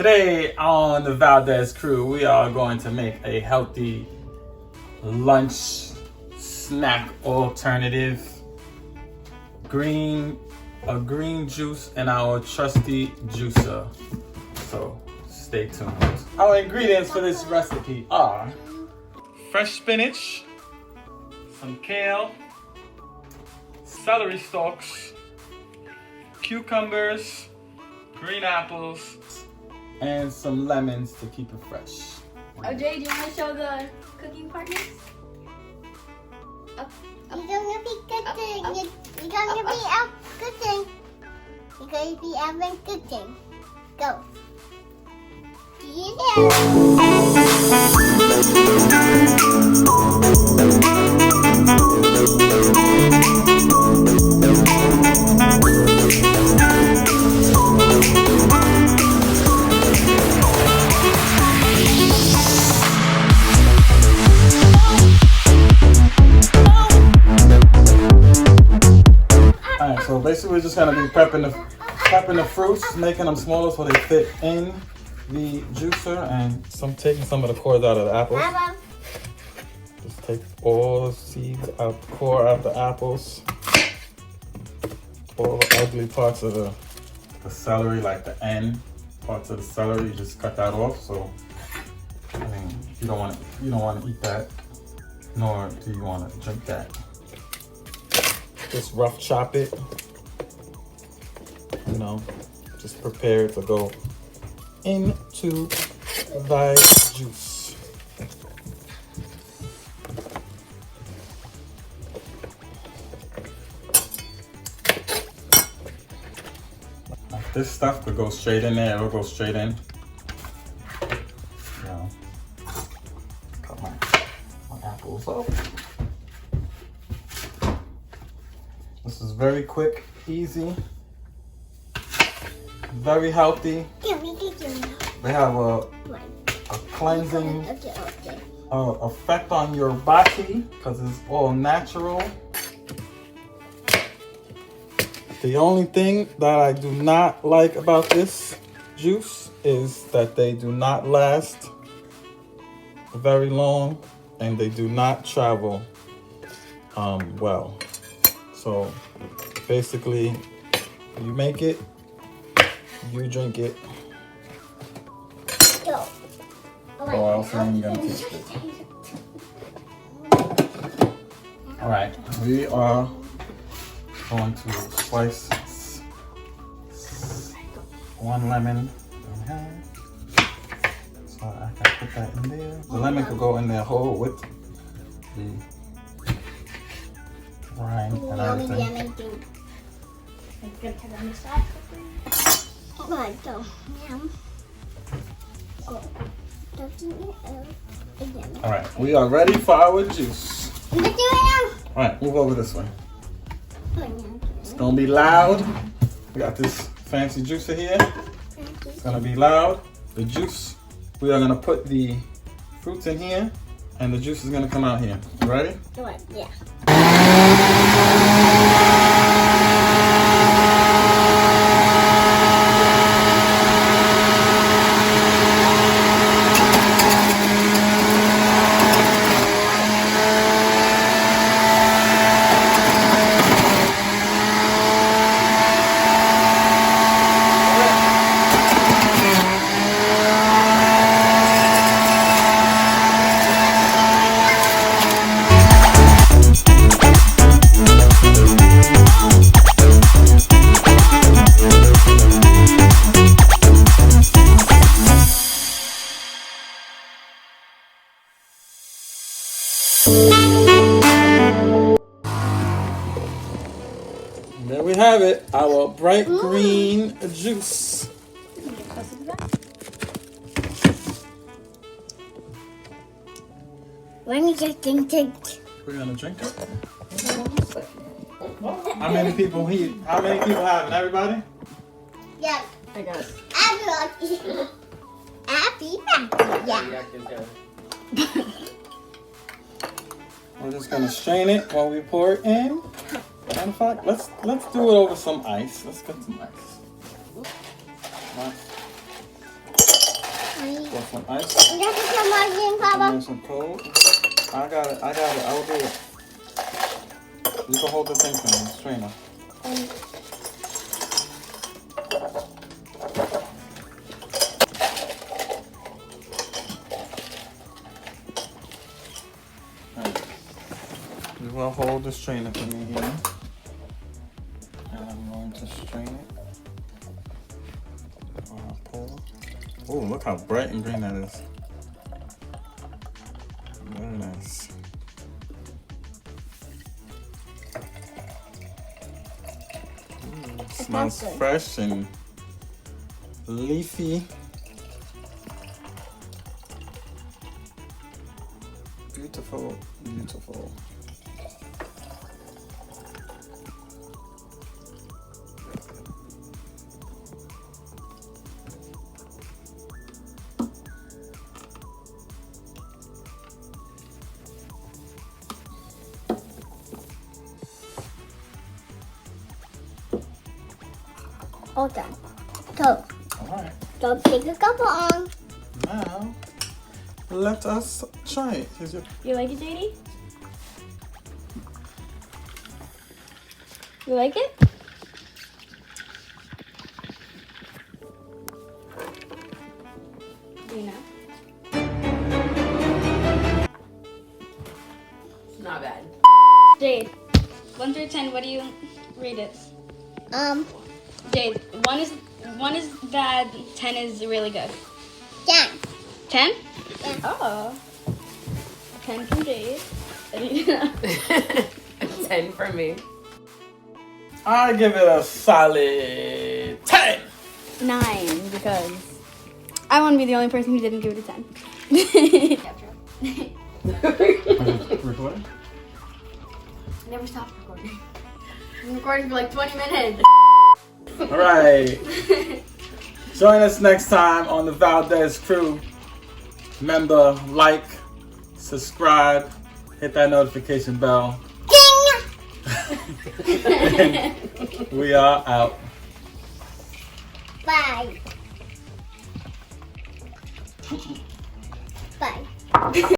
Today on the Valdes Crew, we are going to make a healthy lunch snack alternative. A green juice in our trusty juicer. So stay tuned. Our ingredients for this recipe are fresh spinach, some kale, celery stalks, cucumbers, green apples, and some lemons to keep it fresh. Oh, Jay, do you want to show the cooking partners? You're gonna be cooking. You're gonna be out cooking. You're gonna be out cooking. Go. See you Alright, so basically we're just gonna be prepping the fruits, making them smaller so they fit in the juicer, and taking some of the cores out of the apples. Just take all the seeds out, core out the apples. All the ugly parts of the celery, like the end parts of the celery, you just cut that off. So I mean, you don't want to eat that, nor do you want to drink that. Just rough chop it. You know, just prepare it to go into thy juice. This stuff could go straight in there. It'll go straight in. You know, cut my apples up. This is very quick, easy, very healthy. They have a cleansing effect on your body because it's all natural. The only thing that I do not like about this juice is that they do not last very long and they do not travel well. So basically, you make it, you drink it, or else you ain't gonna taste it. Alright, we are going to slice one lemon in half. So I can put that in there. The lemon could go in there whole with the rind and everything. Alright, we are ready for our juice. Alright, move over this way. It's gonna be loud. We got this fancy juicer here. It's gonna be loud. The juice, we are gonna put the fruits in here and the juice is gonna come out here. You ready? Yeah. There we have it, our bright green juice. Let me just drink it. We're gonna drink it. How many people have it? Everybody? Yeah. I got it. Happy. Yeah. We're just gonna strain it while we pour it in. Matter of fact, let's do it over some ice. Let's get some ice. Get some ice. You have to come on in, And Papa. then some cold. I got it. I will do it. You can hold the thing for me, strainer. You will hold the strainer for me here. And I'm going to strain it. Pour. Oh, look how bright and green that is. Very nice. Ooh, smells good. fresh and leafy. Beautiful, beautiful. All done. Go. Alright, Go take a couple on. now let us try it. Here's your You like it, JD? You like it? You know. Not bad. Jade, 1 through 10, what do you rate it? Jade, 1 is bad, 10 is really good. 10. 10? Yeah. Oh. 10 from Jade. 10 for me. I give it a solid 10. 9, because I want to be the only person who didn't give it a 10. Recording? Never stopped recording. I'm recording for like 20 minutes. Alright. Join us next time on the Valdes Crew. Remember, like, subscribe, hit that notification bell. Ding! We are out. Bye. Bye.